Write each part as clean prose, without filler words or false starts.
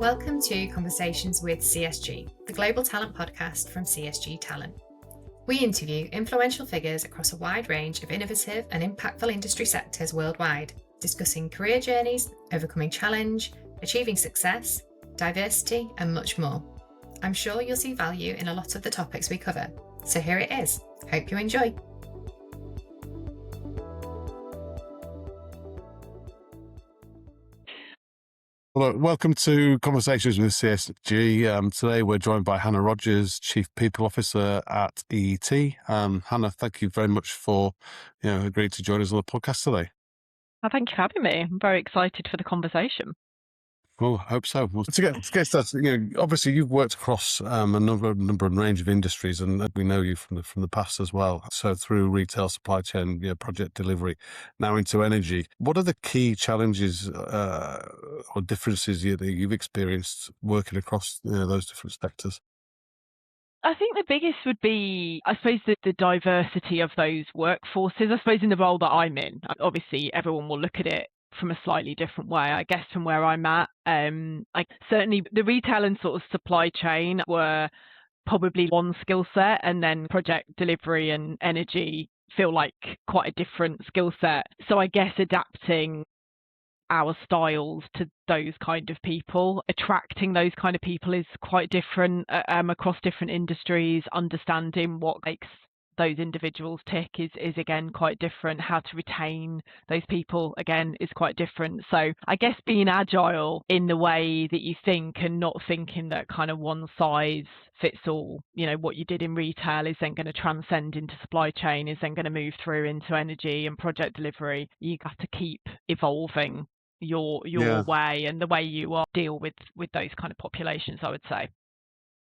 Welcome to Conversations with CSG, the global talent podcast from CSG Talent. We interview influential figures across a wide range of innovative and impactful industry sectors worldwide, discussing career journeys, overcoming challenge, achieving success, diversity, and much more. I'm sure you'll see value in a lot of the topics we cover. So here it is. Hope you enjoy. Hello, welcome to Conversations with CSG. Today we're joined by Hannah Rogers, Chief People Officer at EET. Hannah, thank you very much for agreeing to join us on the podcast today. Thank you for having me. I'm very excited for the conversation. Well, I hope so. Well, to get started, obviously you've worked across a number and range of industries, and we know you from the past as well. So through retail, supply chain, project delivery, now into energy. What are the key challenges or differences that you've experienced working across those different sectors? I think the biggest would be, I suppose, the diversity of those workforces. I suppose in the role that I'm in, obviously everyone will look at it from a slightly different way. I guess from where I'm at, certainly the retail and sort of supply chain were probably one skill set, and then project delivery and energy feel like quite a different skill set. So I guess adapting our styles to those kind of people, attracting those kind of people is quite different across different industries. Understanding what makes those individuals tick is again quite different. How to retain those people again is quite different. So I guess being agile in the way that you think and not thinking that kind of one size fits all. What you did in retail is then going to transcend into supply chain, is then going to move through into energy and project delivery. You have to keep evolving your way and the way you deal with those kind of populations, I would say.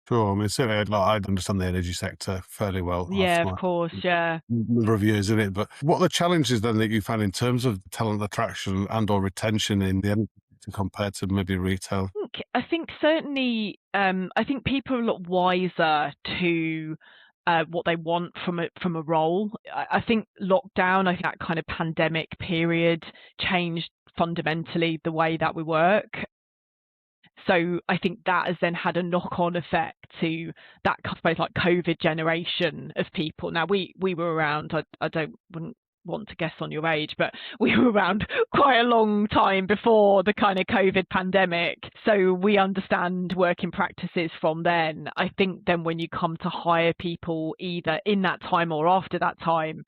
Sure. I mean, certainly I understand the energy sector fairly well. Yeah, of course. Yeah. Number of years in it, but what are the challenges then that you found in terms of talent attraction and or retention in the energy sector compared to maybe retail? I think certainly, I think people are a lot wiser to what they want from a role. I think lockdown, I think that kind of pandemic period changed fundamentally the way that we work. So I think that has then had a knock-on effect to that, I suppose, like COVID generation of people. Now we were around. Wouldn't want to guess on your age, but we were around quite a long time before the kind of COVID pandemic. So we understand working practices from then. I think then when you come to hire people either in that time or after that time,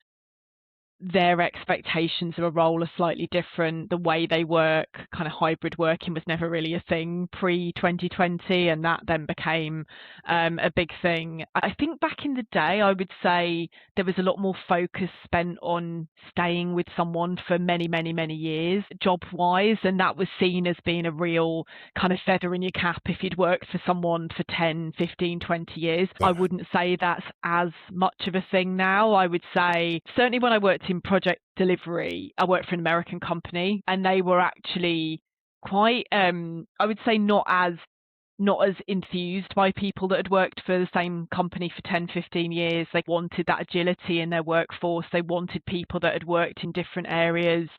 their expectations of a role are slightly different. The way they work, kind of hybrid working, was never really a thing pre-2020, and that then became a big thing. I think back in the day, I would say there was a lot more focus spent on staying with someone for many, many, many years, job-wise, and that was seen as being a real kind of feather in your cap if you'd worked for someone for 10, 15, 20 years. I wouldn't say that's as much of a thing now. I would say, certainly when I worked in project delivery, I worked for an American company, and they were actually quite, I would say, not as enthused by people that had worked for the same company for 10, 15 years. They wanted that agility in their workforce. They wanted people that had worked in different areas,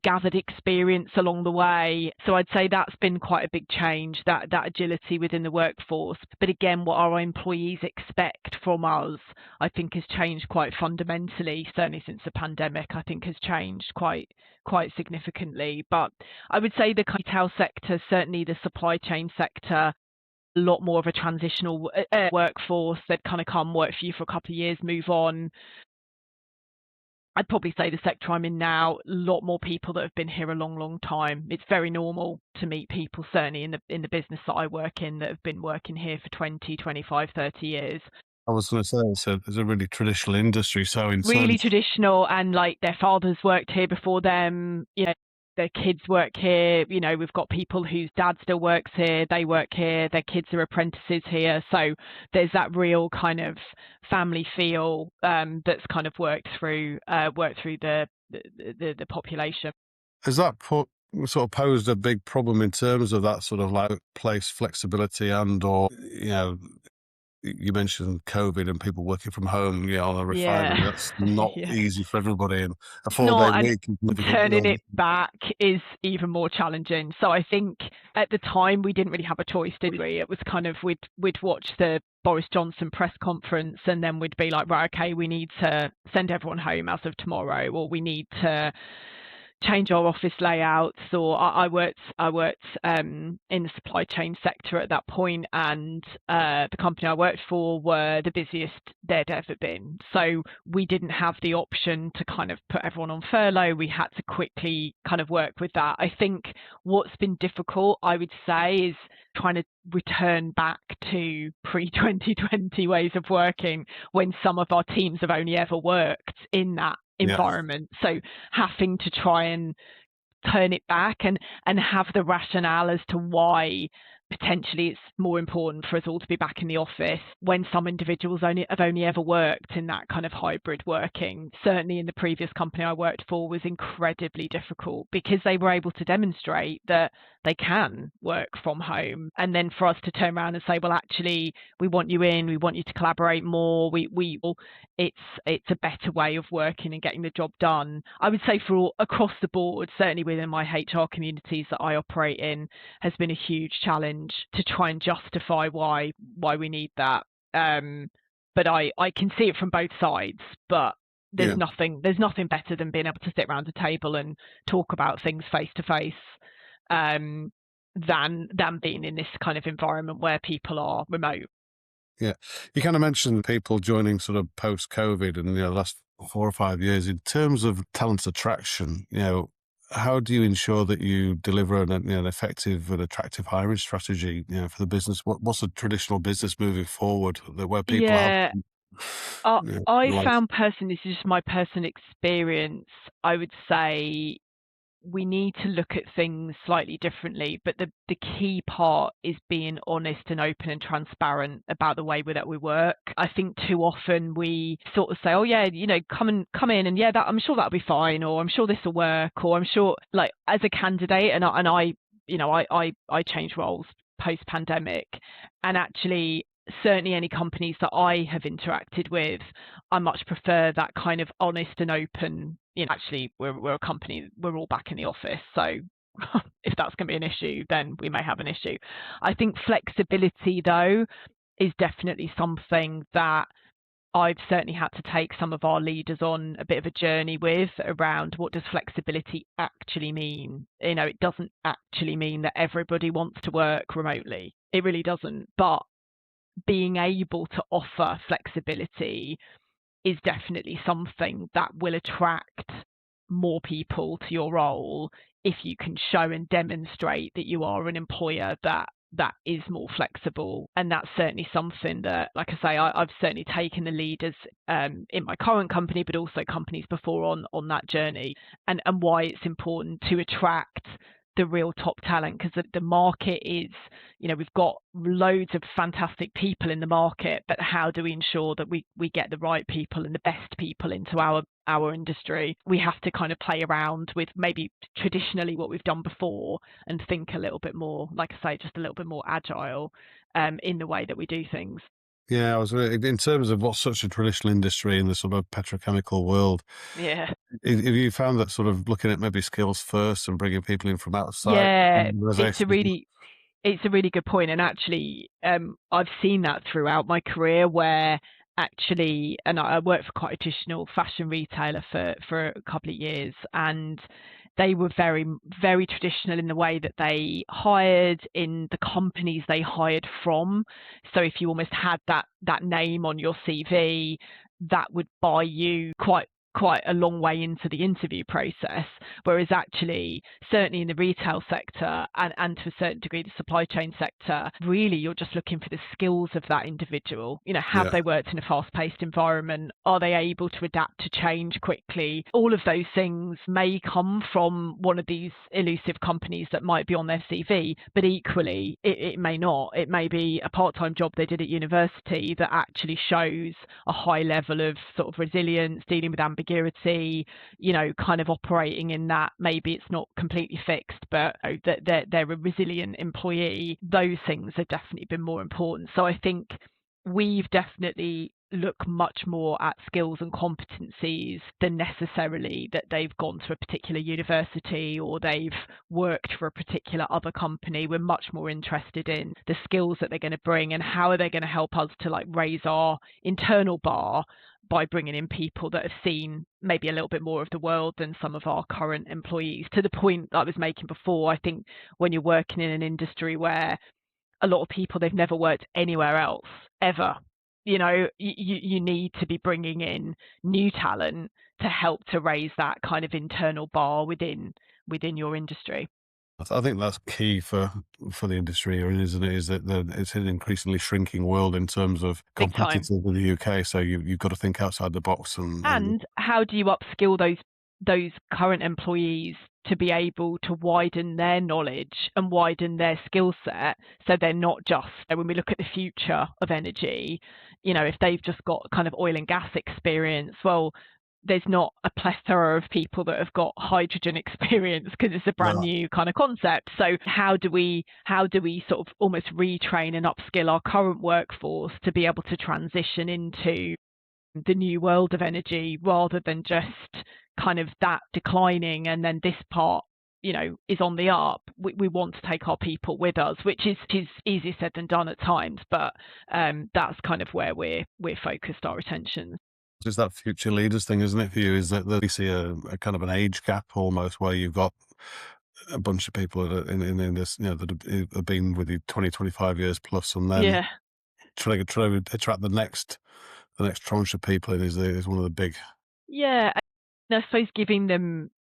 gathered experience along the way. So I'd say that's been quite a big change, that agility within the workforce. But again, what our employees expect from us, I think, has changed quite fundamentally. Certainly since the pandemic, I think has changed quite significantly. But I would say the retail sector, certainly the supply chain sector, a lot more of a transitional workforce that kind of come work for you for a couple of years, move on. I'd probably say the sector I'm in now, a lot more people that have been here a long, long time. It's very normal to meet people, certainly in the business that I work in, that have been working here for 20, 25, 30 years. I was going to say it's a really traditional industry. So really traditional, and like their fathers worked here before them. Their kids work here. We've got people whose dad still works here. They work here. Their kids are apprentices here. So there's that real kind of family feel that's kind of worked through the population. Has that sort of posed a big problem in terms of that sort of like place flexibility and or you mentioned COVID and people working from home, on a refinery. Yeah. That's not Yeah. easy for everybody, and a It's 4-day not, and week is difficult. turning it back is even more challenging. So I think at the time we didn't really have a choice, did we? It was kind of we'd watch the Boris Johnson press conference, and then we'd be like, right, okay, we need to send everyone home as of tomorrow, or we need to change our office layouts. Or I worked in the supply chain sector at that point, and the company I worked for were the busiest they'd ever been. So we didn't have the option to kind of put everyone on furlough. We had to quickly kind of work with that. I think what's been difficult, I would say, is trying to return back to pre-2020 ways of working when some of our teams have only ever worked in that environment. So having to try and turn it back and have the rationale as to why potentially it's more important for us all to be back in the office when some individuals have only ever worked in that kind of hybrid working. Certainly in the previous company I worked for was incredibly difficult because they were able to demonstrate that they can work from home, and then for us to turn around and say, well, actually we want you in, we want you to collaborate more, it's a better way of working and getting the job done. I would say for across the board, certainly within my HR communities that I operate in, has been a huge challenge to try and justify why we need that. But I can see it from both sides, but there's nothing better than being able to sit around a table and talk about things face to face than being in this kind of environment where people are remote. Yeah, you kind of mentioned people joining sort of post-COVID and the last 4 or 5 years. In terms of talent attraction, how do you ensure that you deliver an effective and attractive hiring strategy, for the business? What's a traditional business moving forward where people have? I found personally, this is just my personal experience, I would say we need to look at things slightly differently, but the key part is being honest and open and transparent about the way that we work. I think too often we sort of say, oh yeah, come in and yeah, I'm sure that'll be fine, or I'm sure this will work, or I'm sure, like, as a candidate, and I changed roles post pandemic, and actually certainly any companies that I have interacted with, I much prefer that kind of honest and open, actually we're a company, we're all back in the office, so if that's going to be an issue, then we may have an issue. I think flexibility, though, is definitely something that I've certainly had to take some of our leaders on a bit of a journey with, around what does flexibility actually mean. It doesn't actually mean that everybody wants to work remotely. It really doesn't. But being able to offer flexibility is definitely something that will attract more people to your role if you can show and demonstrate that you are an employer that is more flexible. And that's certainly something that, like I say, I've certainly taken the leaders in my current company, but also companies before on that journey, and why it's important to attract the real top talent, because the market is, we've got loads of fantastic people in the market, but how do we ensure that we get the right people and the best people into our industry? We have to kind of play around with maybe traditionally what we've done before and think a little bit more, like I say, just a little bit more agile in the way that we do things. Yeah, I was in terms of what's such a traditional industry in the sort of petrochemical world. Yeah. Have you found that sort of looking at maybe skills first and bringing people in from outside? Yeah, it's a really good point. And actually, I've seen that throughout my career where actually, and I worked for quite a traditional fashion retailer for a couple of years, and they were very, very traditional in the way that they hired, in the companies they hired from. So if you almost had that name on your CV, that would buy you quite a long way into the interview process. Whereas actually, certainly in the retail sector and to a certain degree the supply chain sector, really you're just looking for the skills of that individual. Have they worked in a fast-paced environment? Are they able to adapt to change quickly? All of those things may come from one of these elusive companies that might be on their CV, but equally it may not. It may be a part-time job they did at university that actually shows a high level of sort of resilience, dealing with ambiguity, kind of operating in that. Maybe it's not completely fixed, but that they're a resilient employee. Those things have definitely been more important. So I think we've definitely looked much more at skills and competencies than necessarily that they've gone to a particular university or they've worked for a particular other company. We're much more interested in the skills that they're going to bring and how are they going to help us to like raise our internal bar by bringing in people that have seen maybe a little bit more of the world than some of our current employees. To the point that I was making before, I think when you're working in an industry where a lot of people, they've never worked anywhere else ever, you need to be bringing in new talent to help to raise that kind of internal bar within your industry. I think that's key for the industry, isn't it? Is that it's an increasingly shrinking world in terms of Big time. competitors in the UK. So you've got to think outside the box. And how do you upskill those current employees to be able to widen their knowledge and widen their skill set, so they're not just, when we look at the future of energy, if they've just got kind of oil and gas experience, well, there's not a plethora of people that have got hydrogen experience because it's a brand new kind of concept. So how do we sort of almost retrain and upskill our current workforce to be able to transition into the new world of energy, rather than just kind of that declining and then this part is on the up. We want to take our people with us, which is easier said than done at times, but that's kind of where we're focused our attention. It's that future leaders thing, isn't it, for you? Is that we see a kind of an age gap almost, where you've got a bunch of people that are in this, that have been with you 20, 25 years plus, and then trying to attract the next tranche of people in is one of the big. Yeah, I suppose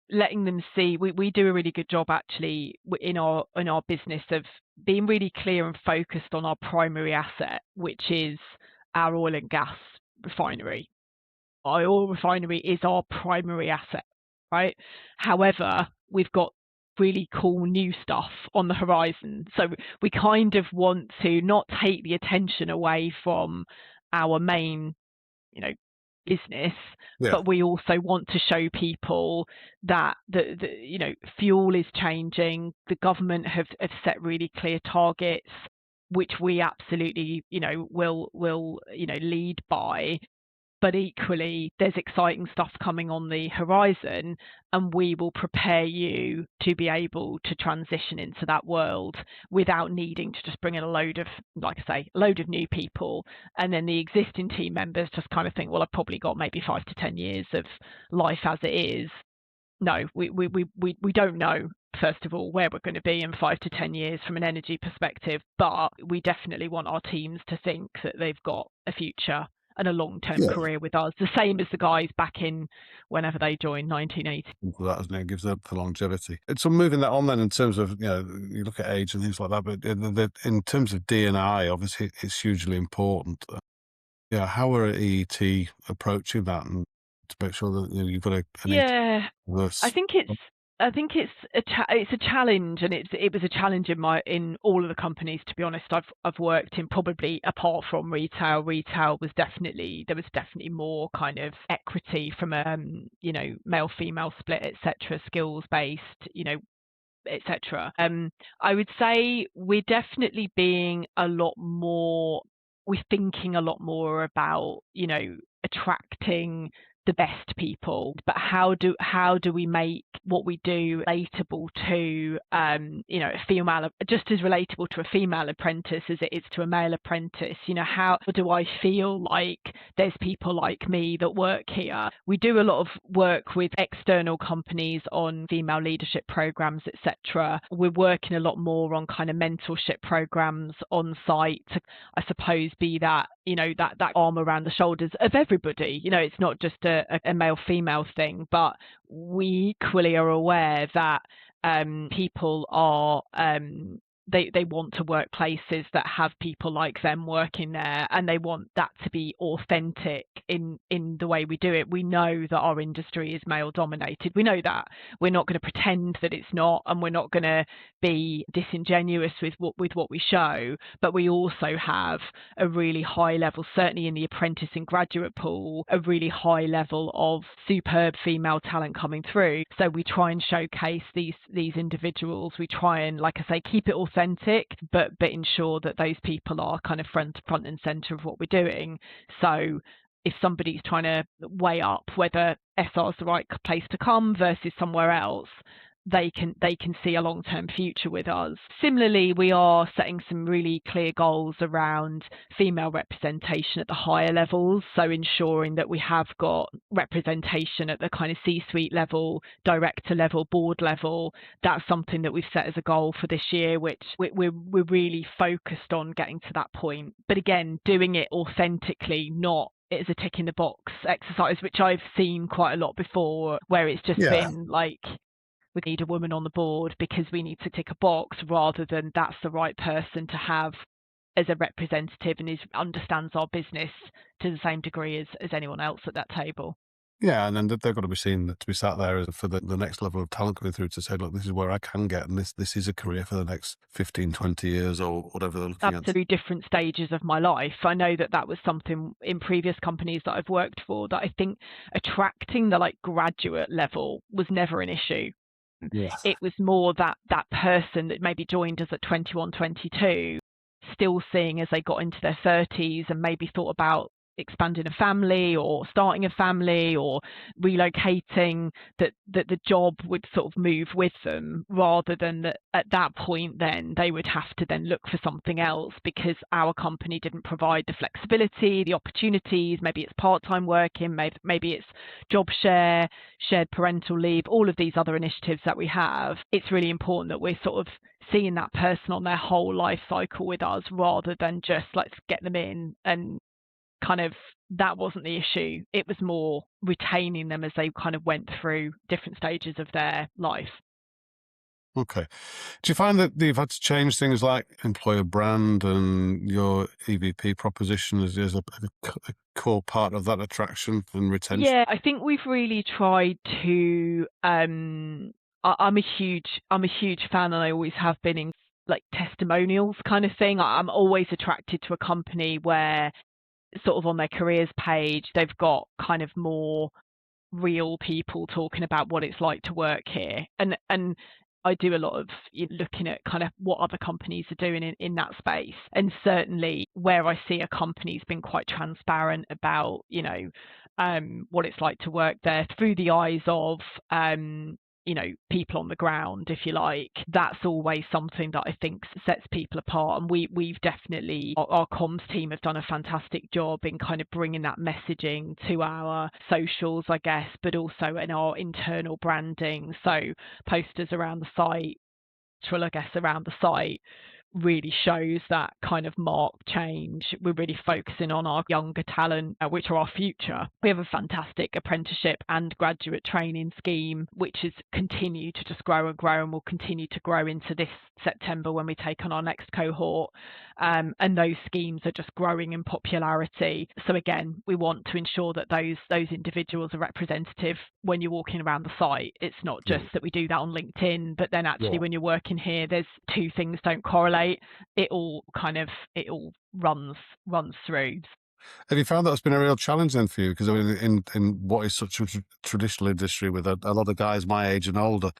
letting them see, we do a really good job actually in our business of being really clear and focused on our primary asset, which is our oil and gas refinery. Our oil refinery is our primary asset, right? However, we've got really cool new stuff on the horizon. So we kind of want to not take the attention away from our main, business, but we also want to show people that the fuel is changing. The government have set really clear targets, which we absolutely will lead by. But equally, there's exciting stuff coming on the horizon, and we will prepare you to be able to transition into that world without needing to just bring in a load of new people. And then the existing team members just kind of think, well, I've probably got maybe 5 to 10 years of life as it is. No, we don't know, first of all, where we're going to be in 5 to 10 years from an energy perspective, but we definitely want our teams to think that they've got a future and a long-term career with us, the same as the guys back in whenever they joined, 1980. That, isn't it? Gives up the longevity. So moving that on then, in terms of, you look at age and things like that, but in terms of D&I, obviously it's hugely important. How are EET approaching that, and to make sure that you've got I think it's a challenge, and it was a challenge in all of the companies, to be honest. I've worked in, probably apart from retail. Retail was definitely more kind of equity from a male female split, etc., skills based, etc. I would say we're definitely being a lot more. We're thinking a lot more about attracting the best people, but how do we make what we do relatable to a female, just as relatable to a female apprentice as it is to a male apprentice? How do I feel like there's people like me that work here? We do a lot of work with external companies on female leadership programs, etc. We're working a lot more on kind of mentorship programs on site to, I suppose, be that that arm around the shoulders of everybody. It's not just a male-female thing, but we equally are aware that people are they want to work places that have people like them working there, and they want that to be authentic in the way we do it. We know that our industry is male dominated. We know that. We're not going to pretend that it's not, and we're not going to be disingenuous with what we show, but we also have a really high level, certainly in the apprentice and graduate pool, a really high level of superb female talent coming through. So we try and showcase these individuals. We try and, like I say, keep it authentic, authentic, but ensure that those people are kind of front and center of what we're doing. So if somebody's trying to weigh up whether Essar is the right place to come versus somewhere else, they can see a long-term future with us. Similarly, we are setting some really clear goals around female representation at the higher levels, so ensuring that we have got representation at the kind of C-suite level, director level, board level. That's something that we've set as a goal for this year, which we're really focused on getting to that point. But again, doing it authentically, not it as a tick in the box exercise, which I've seen quite a lot before, where it's just been like, we need a woman on the board because we need to tick a box, rather than that's the right person to have as a representative and understands our business to the same degree as anyone else at that table. Yeah, and then they've got to be seen to be sat there for the next level of talent coming through to say, look, this is where I can get, and this is a career for the next 15, 20 years or whatever they're looking at. Absolutely different stages of my life. I know that was something in previous companies that I've worked for, that I think attracting the graduate level was never an issue. Yeah. It was more that person that maybe joined us at 21, 22, still seeing as they got into their 30s and maybe thought about expanding a family or starting a family or relocating, that the job would sort of move with them, rather than that at that point then they would have to then look for something else because our company didn't provide the flexibility, the opportunities. Maybe it's part-time working, maybe it's job share, shared parental leave, all of these other initiatives that we have. It's really important that we're sort of seeing that person on their whole life cycle with us, rather than just let's get them in and kind of, that wasn't the issue. It was more retaining them as they kind of went through different stages of their life. Okay. Do you find that you've had to change things like employer brand and your EVP proposition as a core part of that attraction and retention? Yeah, I think we've really tried to. I'm a huge fan, and I always have been, in testimonials kind of thing. I'm always attracted to a company where sort of on their careers page they've got kind of more real people talking about what it's like to work here, and I do a lot of looking at kind of what other companies are doing in that space. And certainly where I see a company's been quite transparent about what it's like to work there through the eyes of people on the ground, if you like, that's always something that I think sets people apart. And we've definitely, our comms team have done a fantastic job in kind of bringing that messaging to our socials, I guess, but also in our internal branding. So posters around the site, I guess, around the site, really shows that kind of marked change. We're really focusing on our younger talent, which are our future. We have a fantastic apprenticeship and graduate training scheme, which has continued to just grow and grow, and will continue to grow into this September when we take on our next cohort. And those schemes are just growing in popularity. So again, we want to ensure that those individuals are representative when you're walking around the site. It's not just that we do that on LinkedIn, but then actually when you're working here, there's two things don't correlate. It all runs through. Have you found that's been a real challenge then for you? Because I mean, in what is such a traditional industry with a lot of guys my age and older,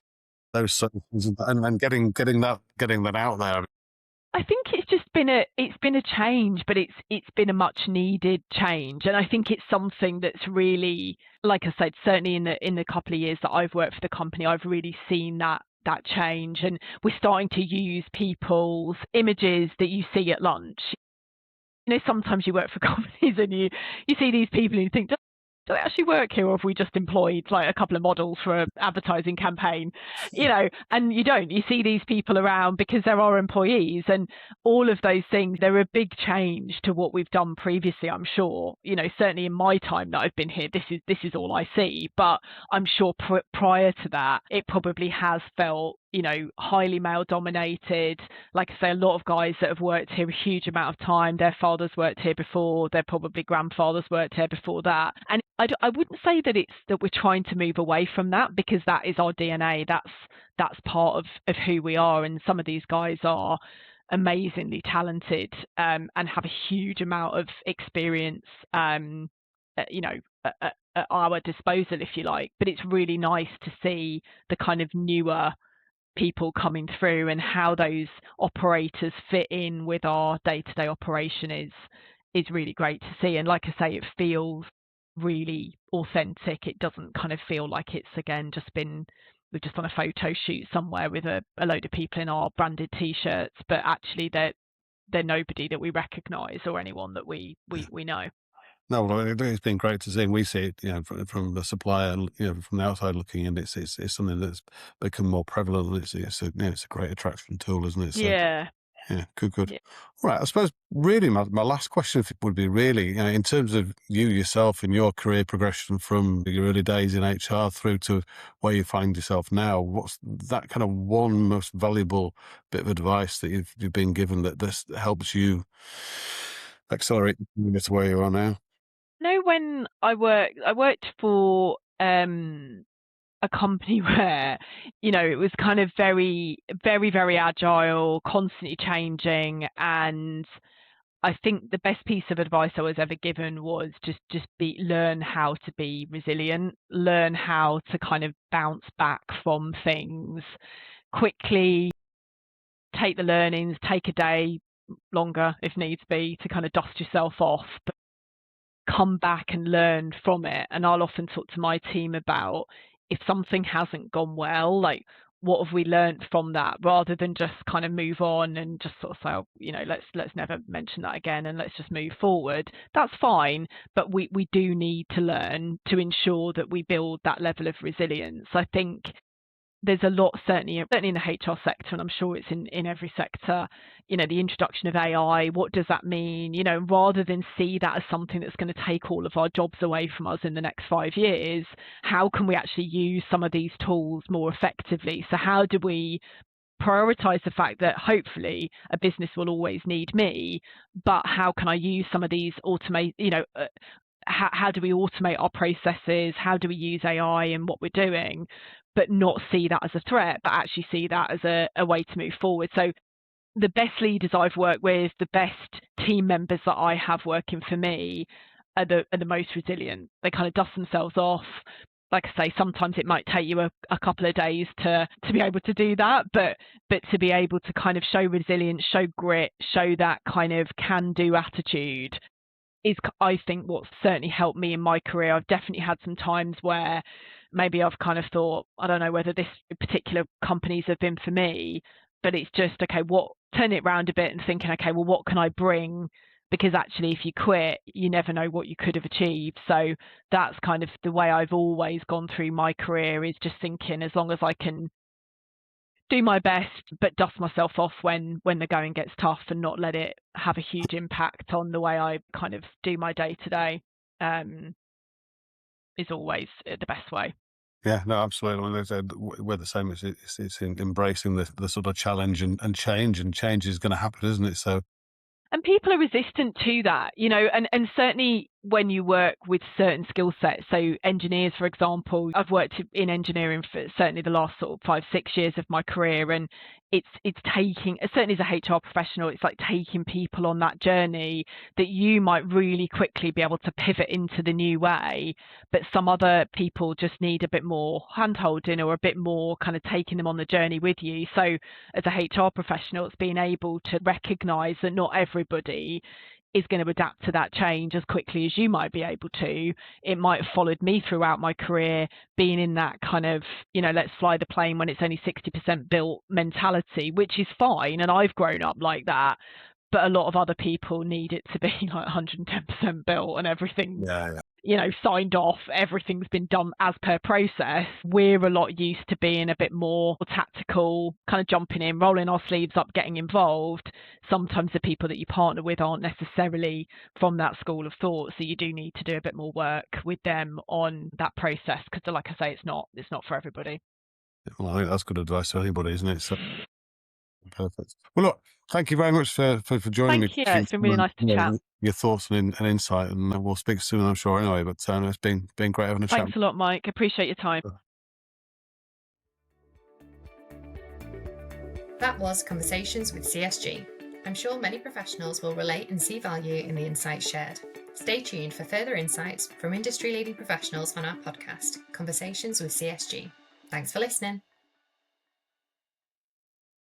those sort of things, and getting that out there. I think it's just been a change, but it's been a much needed change, and I think it's something that's really, like I said, certainly in the couple of years that I've worked for the company, I've really seen that change, and we're starting to use people's images that you see at lunch. Sometimes you work for companies and you see these people and you think, do they actually work here, or have we just employed a couple of models for an advertising campaign? And you don't. You see these people around because they're our employees, and all of those things, they're a big change to what we've done previously, I'm sure. Certainly in my time that I've been here, this is all I see. But I'm sure prior to that, it probably has felt highly male dominated. Like I say, a lot of guys that have worked here a huge amount of time, their fathers worked here before, their probably grandfathers worked here before that. And I wouldn't say that we're trying to move away from that, because that is our DNA. That's part of who we are. And some of these guys are amazingly talented and have a huge amount of experience at our disposal, if you like. But it's really nice to see the kind of newer people coming through and how those operators fit in with our day-to-day operation is really great to see. And like I say, it feels really authentic. It doesn't kind of feel like it's again we've just done a photo shoot somewhere with a load of people in our branded t-shirts, but actually they're nobody that we recognise or anyone that we know. No, well, it's been great to see, and we see it, from the supplier, from the outside looking in. It's something that's become more prevalent. And it's a great attraction tool, isn't it? So, Yeah. yeah, good. Yeah. All right, I suppose really my last question would be really, in terms of you yourself and your career progression from your early days in HR through to where you find yourself now. What's that kind of one most valuable bit of advice that you've been given that this helps you accelerate to where you are now? When I worked for a company where, it was kind of very, very, very agile, constantly changing. And I think the best piece of advice I was ever given was just learn how to be resilient, learn how to kind of bounce back from things quickly, take the learnings, take a day longer if needs be to kind of dust yourself off, but come back and learn from it. And I'll often talk to my team about if something hasn't gone well, like what have we learned from that, rather than just kind of move on and just sort of say, let's never mention that again and let's just move forward. That's fine, but we do need to learn to ensure that we build that level of resilience. I think there's a lot, certainly in the HR sector, and I'm sure it's in every sector, the introduction of AI, what does that mean? Rather than see that as something that's going to take all of our jobs away from us in the next 5 years, how can we actually use some of these tools more effectively? So how do we prioritize the fact that hopefully a business will always need me, but how can I use some of these how do we automate our processes? How do we use AI in what we're doing, but not see that as a threat, but actually see that as a way to move forward? So the best leaders I've worked with, the best team members that I have working for me are the most resilient. They kind of dust themselves off. Like I say, sometimes it might take you a couple of days to be able to do that, but to be able to kind of show resilience, show grit, show that kind of can-do attitude is, I think, what's certainly helped me in my career. I've definitely had some times where maybe I've kind of thought, I don't know whether this particular companies have been for me, but it's just, okay, turn it around a bit and thinking, okay, well, what can I bring? Because actually, if you quit, you never know what you could have achieved. So that's kind of the way I've always gone through my career, is just thinking, as long as I can do my best, but dust myself off when the going gets tough, and not let it have a huge impact on the way I kind of do my day to day, is always the best way. Yeah, no, absolutely. Like I said, we're the same. It's in embracing the sort of challenge and change is going to happen, isn't it? So, And people are resistant to that, and certainly when you work with certain skill sets. So engineers, for example, I've worked in engineering for certainly the last sort of 5-6 years of my career, and it's taking, certainly as a HR professional, it's like taking people on that journey that you might really quickly be able to pivot into the new way, but some other people just need a bit more hand-holding or a bit more kind of taking them on the journey with you. So as a HR professional, it's being able to recognise that not everybody is going to adapt to that change as quickly as you might be able to. It might have followed me throughout my career, being in that kind of, let's fly the plane when it's only 60% built mentality, which is fine. And I've grown up like that. But a lot of other people need it to be like 110% built and everything. yeah. Signed off, everything's been done as per process. We're a lot used to being a bit more tactical, kind of jumping in, rolling our sleeves up, getting involved. Sometimes the people that you partner with aren't necessarily from that school of thought, so you do need to do a bit more work with them on that process, because like I say, it's not for everybody. Well, I think that's good advice to anybody, isn't it? So, perfect. Well, look, thank you very much for joining me. Thank you. It's been really nice to chat. Your thoughts and insight, and we'll speak soon, I'm sure. Anyway, but it's been great having a chat. Thanks a lot, Mike. Appreciate your time. That was Conversations with CSG. I'm sure many professionals will relate and see value in the insights shared. Stay tuned for further insights from industry-leading professionals on our podcast, Conversations with CSG. Thanks for listening.